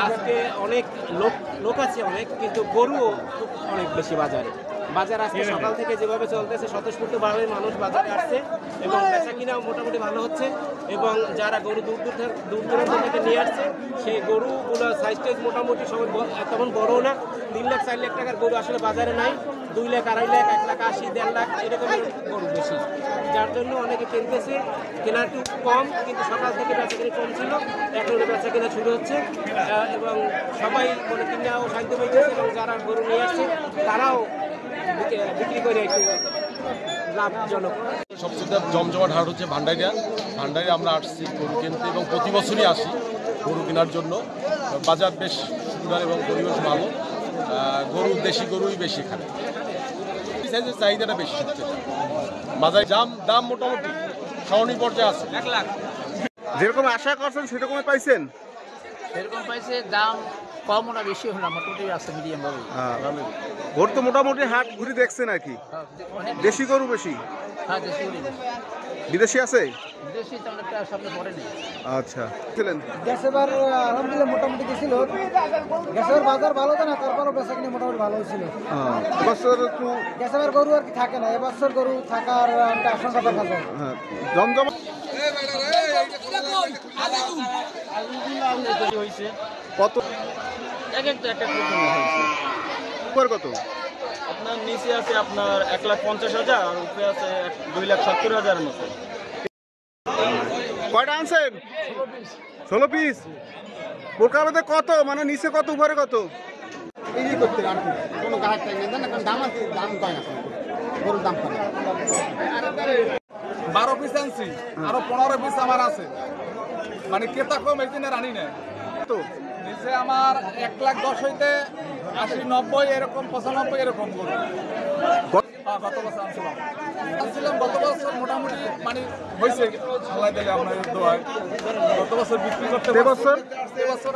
আজকে অনেক লোক আছে অনেক, কিন্তু গরুও অনেক বেশি বাজারে। বাজার আজকে সকাল থেকে যেভাবে চলতেছে স্বতঃস্ফূর্তভাবে মানুষ বাজারে আসছে এবং বেচা কিনাও মোটামুটি ভালো হচ্ছে। এবং যারা গরু দূর দূরান্ত থেকে নিয়ে আসছে সেই গরুগুলো সাইজ মোটামুটি সবাই তেমন বড়ও না। 3 লাখ 4 লাখ টাকার গরু আসলে বাজারে নাই। 2 লাখ 2.5 লাখ 1 লাখ 80 1.5 লাখ এরকমের গরু বেশি, যার জন্য অনেকে কিনতেছে। কেনা একটু কম, কিন্তু সকাল থেকে বেচা কিনে কম ছিল, এখন বেচা কিনা শুরু হচ্ছে এবং সবাই মানে কিনাও সাহায্য পেয়েছে এবং যারা গরু নিয়ে আসছে তারাও বিক্রি করে একটু লাভজনক। সবচেয়ে জমজমাট হাট হচ্ছে ভান্ডারিয়া। আমরা আসছি গরু কিনতে এবং প্রতি বছরই আসি গরু কেনার জন্য। বাজার বেশ সুন্দর এবং পরিবেশ ভালো। গরু দেশি গরুই বেশি এখানে, সাইজের চাহিদাটা বেশি সবচেয়ে। বাজারে দাম মোটামুটি সহনীয় পর্যায়ে আছে। 1 লাখ যেরকম আশা করছেন সেরকমই পাইছেন? সেরকম পাইছে, দাম কম না বেশি হলো মোটামুটি আছে, মিডিয়াম ভাবে। ভোর তো মোটামুটি হাট ঘুরে দেখছেন আর কি। দেশি গরু বেশি? হ্যাঁ, দেশি গরু। বিদেশি আছে? বিদেশি তেমন একটা সামনে পড়ে নেই। আচ্ছা, ছিলেন গ্যাস এবার আলহামদুলিল্লাহ মোটামুটি গেছিল। গ্যাসের বাজার ভালো তো না, তারপরও বেচা কিনে মোটামুটি ভালো হয়েছিল। এবছর একটু গ্যাসের গরু আর কি থাকে না, এবছর গরু থাকার একটা আশঙ্কা দেখা যায়। জমজম কত? কত? আপনার নিচে আছে আপনার 1,50,000 আর উপরে আছে 2,70,000 মতো। কয়টা আনছেন? 16 পিস। বোরকাবেতে কত, মানে নিচে কত উপরে কত? এই করতে আর কি কোনো গ্রাহক চাই না, কারণ দাম আছে, দাম কয় না, গরুর দাম কয় না। 12 পিস আনছি, আরো 15 পিস আমার আছে, মানে কেতা কম এই দিনে রানি নেই তো। নিচে আমার 1,10,000 হইতে 80, 90 এরকম 95 এরকম গরু। গত বছর আনছিলাম গত বছর মোটামুটি মানে হয়েছে আল্লাহ দিলে আপনার দোয়ায়। গত বছর বিক্রি করতে এবছর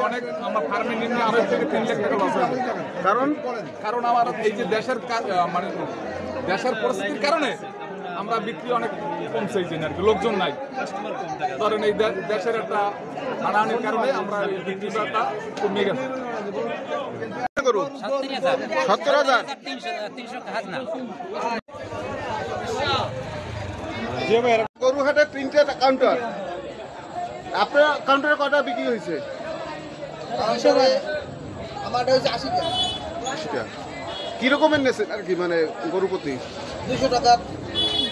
অনেক আমার ফার্মে নিম্নে 2.5 থেকে 3 লাখ টাকা লস হয়েছে। কারণ আমার এই যে মানে দেশের পরিস্থিতির কারণে আমরা বিক্রি অনেক কমছে এই জন্য আর কি, লোকজন নাই। ধরেন এই দেশের একটা হানাহানির কারণে আমরা বিক্রিটা কমে গেছে। গরু 70,000। গরু হাটে 3টে কাউন্টার, আপনার কাউন্টারে কটা বিক্রি হয়েছে? আমার হচ্ছে 80 টাকা। 80 টাকা। কি রকমের নেছেন আর কি, মানে গরু প্রতি 200 টাকা,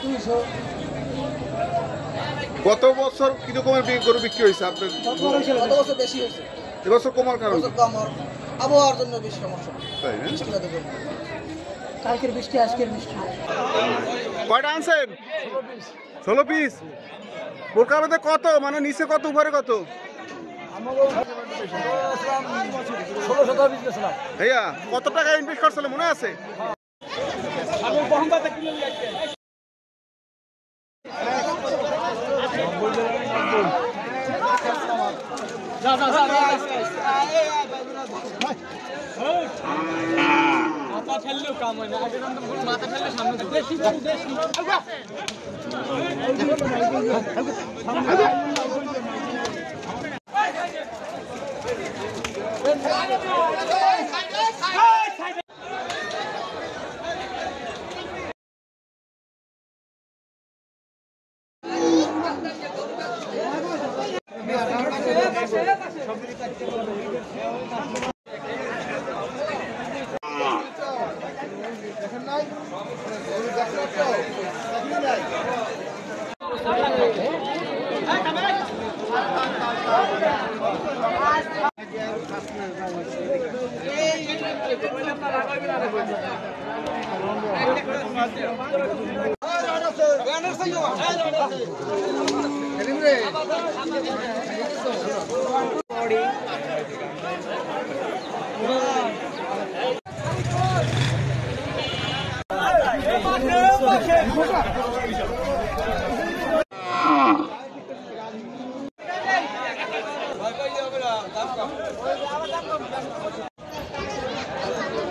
200। গত বছর কি রকমের গরু বিক্রি হয়েছে আপনার? গত বছর বেশি হয়েছে, এবছর কমার কারণ? আবহাওয়ার জন্য বেশি সমস্যা। তাই না? কালকের বৃষ্টি, আজকের বৃষ্টি। কয়টা আনছেন? 16 পিস। বোরকাবেতে কত, মানে নিচে কত উপরে কত? 16 ভাইয়া কত টাকা ইনভেস্ট করছিলেন মনে আছে? মাথা ঠেললেও কাম হয় না, আগে মাথা ঠেললে সামনে দেশি গরু, দেশি।